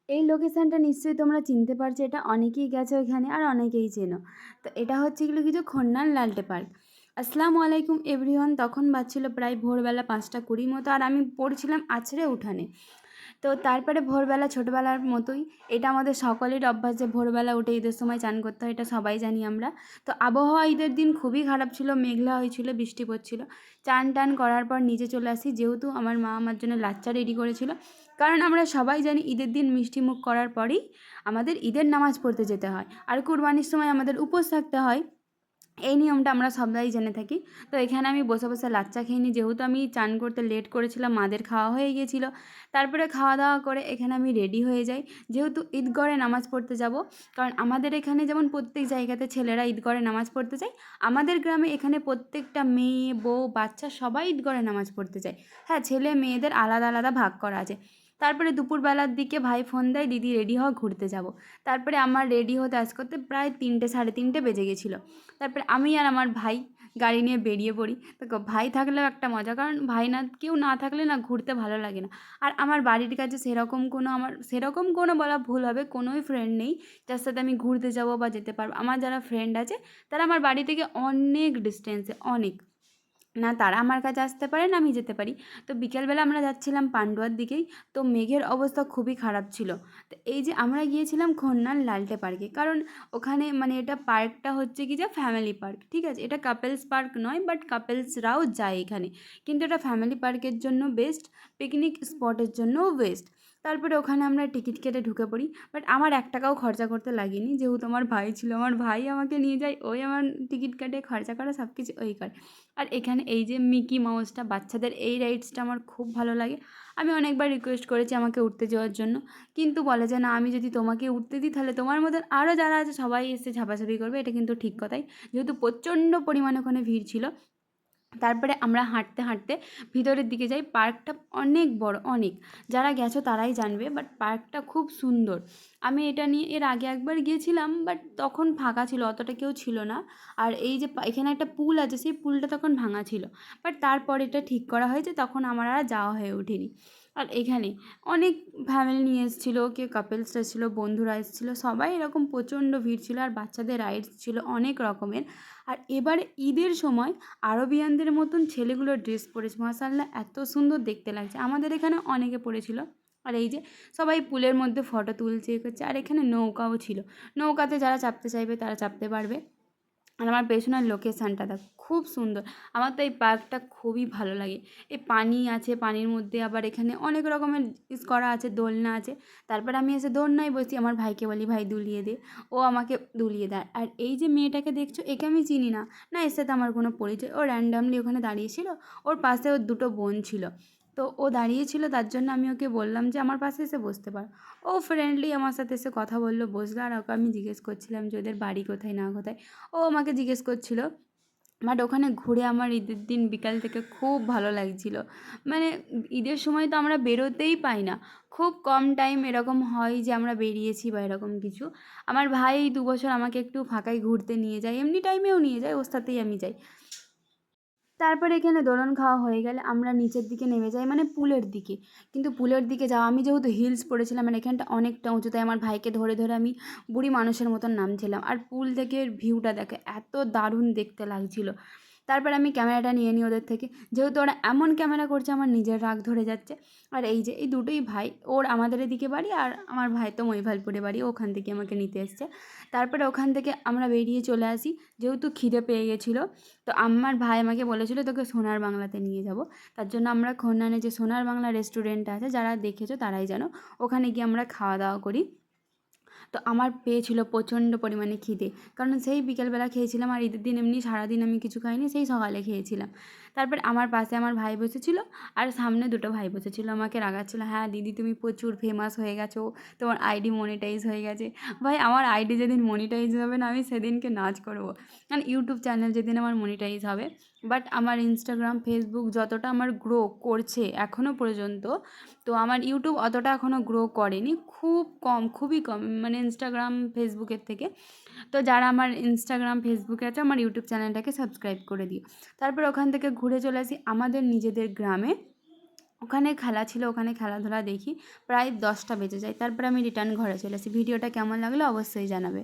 এই লোকেশানটা নিশ্চয়ই তোমরা চিনতে পারছো, এটা অনেকেই গেছো এখানে আর অনেকেই চেনো। তো এটা হচ্ছে এগুলো কিছু খন্নান লালটে পার্ক। আসসালামু আলাইকুম এভরিওয়ান। তখন বাজছিল প্রায় ভোরবেলা 5:20 মতো, আর আমি পড়ছিলাম আছড়ে উঠানে। তো তারপরে ভোরবেলা ছোটোবেলার মতোই এটা আমাদের সকলের অভ্যাস যে ভোরবেলা উঠে ঈদের সময় চান করতে হয়, এটা সবাই জানি আমরা। তো আবহাওয়া ঈদের দিন খুবই খারাপ ছিল, মেঘলা হয়েছিল, বৃষ্টি পড়ছিল। চান টান করার পর নিচে চলে আসি, যেহেতু আমার মা আমার জন্য লাচ্চা রেডি করেছিল। কারণ আমরা সবাই জানি ঈদের দিন মিষ্টি মুখ করার পরেই আমাদের ঈদের নামাজ পড়তে যেতে হয়, আর কুরবানির সময় আমাদের উপোস থাকতে হয়। এই নিয়মটা আমরা সবাই জেনে থাকি। তো এখানে আমি বসে বসে লাচ্চা খেয়ে নিই, যেহেতু আমি চান করতে লেট করেছিলাম, মাদের খাওয়া হয়ে গিয়েছিলো। তারপরে খাওয়া দাওয়া করে এখানে আমি রেডি হয়ে যাই, যেহেতু ঈদগড়ে নামাজ পড়তে যাব। কারণ আমাদের এখানে যেমন প্রত্যেক জায়গাতে ছেলেরা ঈদগড়ে নামাজ পড়তে যায়, আমাদের গ্রামে এখানে প্রত্যেকটা মেয়ে বউ বাচ্চা সবাই ঈদগড়ে নামাজ পড়তে যায়। হ্যাঁ, ছেলে মেয়েদের আলাদা আলাদা ভাগ করা আছে। তারপরে দুপুরবেলার দিকে ভাই ফোন দেয়, দিদি রেডি হও, ঘুরতে যাব। তারপরে আমার রেডি হতে আজ করতে প্রায় 3টে 3:30 বেজে গেছিলো। তারপরে আমি আর আমার ভাই গাড়ি নিয়ে বেরিয়ে পড়ি। দেখো, ভাই থাকলেও একটা মজা, কারণ ভাই না, কেউ না থাকলে না ঘুরতে ভালো লাগে না। আর আমার বাড়ির কাছে সেরকম কোনো বলা ভুল হবে, কোনোই ফ্রেন্ড নেই যার সাথে আমি ঘুরতে যাব বা যেতে পারবো। আমার যারা ফ্রেন্ড আছে তারা আমার বাড়ি থেকে অনেক ডিস্টেন্সে, অনেক। না তারা আমার কাছে আসতে পারে না আমি যেতে পারি। তো বিকেলবেলা আমরা যাচ্ছিলাম পান্ডুয়ার দিকেই। তো মেঘের অবস্থা খুবই খারাপ ছিল। তো এই যে আমরা গিয়েছিলাম খন্নান লালটে পার্কে, কারণ ওখানে মানে এটা পার্কটা হচ্ছে কি যে ফ্যামিলি পার্ক, ঠিক আছে? এটা কাপেলস পার্ক নয়, বাট কাপেলসরাও যায় এখানে। কিন্তু এটা ফ্যামিলি পার্কের জন্য বেস্ট, পিকনিক স্পটের জন্যও বেস্ট। তারপরে ওখানে আমরা টিকিট কেটে ঢুকে পড়ি। বাট আমার 1 টাকাও খরচা করতে লাগেনি, যেহেতু আমার ভাই ছিল, আমার ভাই আমাকে নিয়ে যায়, ওই আমার টিকিট কাটে, খরচা করা সব কিছু ওই করে। আর এখানে এই যে মিকি মাউসটা, বাচ্চাদের এই রাইডসটা আমার খুব ভালো লাগে। আমি অনেকবার রিকোয়েস্ট করেছি আমাকে উঠতে যাওয়ার জন্য, কিন্তু বলে যে না, আমি যদি তোমাকে উঠতে দিই তাহলে তোমার মতন আরও যারা আছে সবাই এসে ঝাপাঝাপি করবে। এটা কিন্তু ঠিক কথাই, যেহেতু প্রচণ্ড পরিমাণে ওখানে ভিড় ছিল। তারপরে আমরা হাঁটতে হাঁটতে ভিতরের দিকে যাই। পার্কটা অনেক বড়, অনেক। যারা গেছো তারাই জানবে, বাট পার্কটা খুব সুন্দর। আমি এটা নিয়ে এর আগে একবার গিয়েছিলাম, বাট তখন ফাঁকা ছিল, অতটা কেউ ছিল না। আর এই যে এখানে একটা পুল আছে, সেই পুলটা তখন ভাঙা ছিল। বাট তারপর এটা ঠিক করা হয়েছে, তখন আমার আর যাওয়া হয়ে ওঠেনি। আর এখানে অনেক ফ্যামিলি নিয়ে এসেছিলো, কেউ কাপেলস এসেছিলো, বন্ধুরা এসেছিলো, সবাই এরকম প্রচণ্ড ভিড় ছিল। আর বাচ্চাদের রাইডস ছিল অনেক রকমের। আর এবারে ঈদের সময় আরবিয়ানদের মতন ছেলেগুলো ড্রেস পরেছে, মাশাআল্লাহ এত সুন্দর দেখতে লাগছে। আমাদের এখানে অনেকে পরেছিল। আর এই যে সবাই পুলের মধ্যে ফটো তুলছে, এ করছে। আর এখানে নৌকাও ছিল, নৌকাতে যারা চাপতে চাইবে তারা চাপতে পারবে। আর আমার পেছনের লোকেশানটা দেখো, খুব সুন্দর। আমার তো এই পার্কটা খুবই ভালো লাগে। এই পানি আছে, পানির মধ্যে আবার এখানে অনেক রকমের করা আছে, দোলনা আছে। তারপর আমি এসে দোলনায় বসি, আমার ভাইকে বলি ভাই দুলিয়ে দে, ও আমাকে দুলিয়ে দেয়। আর এই যে মেয়েটাকে দেখছো, একে আমি চিনি না, না এর সাথে আমার কোনো পরিচয়। ও র্যান্ডামলি ওখানে দাঁড়িয়েছিল, ওর পাশে ওর দুটো বোন ছিল। তো ও দাঁড়িয়েছিল, তার জন্য আমি ওকে বললাম যে আমার পাশে এসে বসতে পার। ও ফ্রেন্ডলি আমার সাথে এসে কথা বললো, বসলো। আর ওকে আমি জিজ্ঞেস করছিলাম যে ওদের বাড়ি কোথায় না কোথায়, ও আমাকে জিজ্ঞেস করছিল। বাট ওখানে ঘুরে আমার ঈদের দিন বিকাল থেকে খুব ভালো লাগছিল। মানে ঈদের সময় তো আমরা বেরোতেই পাই না, খুব কম টাইম এরকম হয় যে আমরা বেরিয়েছি বা এরকম কিছু। আমার ভাই এই 2 বছর আমাকে একটু ফাঁকায় ঘুরতে নিয়ে যায়, এমনি টাইমেও নিয়ে যায়, ওর সাথেই আমি যাই। তারপরে এখানে দোলন খাওয়া হয়ে গেলে আমরা নিচের দিকে নেমে যাই, মানে পুলের দিকে। কিন্তু পুলের দিকে যাওয়া, আমি যেহেতু হিলস পরেছিলাম, মানে এখানটা অনেকটা উঁচু, তাই আমার ভাইকে ধরে ধরে আমি বুড়ি মানুষের মতন নামছিলাম। আর পুল থেকে ভিউটা দেখে এত দারুণ দেখতে লাগছিল। তারপর আমি ক্যামেরাটা নিয়ে নিই ওদের থেকে, যেহেতু ওরা এমন ক্যামেরা করছে আমার নিজের রাগ ধরে যাচ্ছে। আর এই যে এই দুটোই ভাই, ওর আমাদের এদিকে বাড়ি, আর আমার ভাই তো মহিভালপুরে বাড়ি, ওখান থেকে আমাকে নিতে এসছে। তারপরে ওখান থেকে আমরা বেরিয়ে চলে আসি, যেহেতু খিদে পেয়ে গেছিলো। তো আমার ভাই আমাকে বলেছিল তোকে সোনার বাংলাতে নিয়ে যাব। তার জন্য আমরা খন্নানে যে সোনার বাংলা রেস্টুরেন্ট আছে, যারা দেখেছো তারাই জানো, ওখানে গিয়ে আমরা খাওয়া দাওয়া করি। তো আমার পেয়েছিল প্রচণ্ড পরিমাণে খিদে, কারণ সেই বিকেলবেলা খেয়েছিলাম, আর ঈদের দিন এমনি সারাদিন আমি কিছু খাইনি, সেই সকালে খেয়েছিলাম। তারপর আমার পাশে আমার ভাই বসেছিল, আর সামনে দুটো ভাই বসেছিল, আমাকে রাগাচ্ছিল, হ্যাঁ দিদি তুমি প্রচুর ফেমাস হয়ে গেছো, তোমার আইডি মনিটাইজ হয়ে গেছে। ভাই আমার আইডি যেদিন মনিটাইজ হবে না, আমি সেদিনকে নাচ করবো। কারণ ইউটিউব চ্যানেল যেদিন আমার মনিটাইজ হবে। বাট আমার ইনস্টাগ্রাম ফেসবুক যতটা আমার গ্রো করছে এখনও পর্যন্ত, তো আমার ইউটিউব অতটা এখনও গ্রো করেনি, খুব কম, খুবই কম, মানে ইনস্টাগ্রাম ফেসবুকের থেকে। তো যারা আমার ইনস্টাগ্রাম ফেসবুকে আছে, আমার ইউটিউব চ্যানেলটাকে সাবস্ক্রাইব করে দিও। তারপর ওখান থেকে ঘুরে চলে আসি আমাদের নিজেদের গ্রামে। ওখানে খেলা ছিল, ওখানে খেলাধুলা দেখি, প্রায় 10টা বেজে যায়। তারপরে আমি রিটার্ন ঘরে চলে আসি। ভিডিওটা কেমন লাগলো অবশ্যই জানাবে।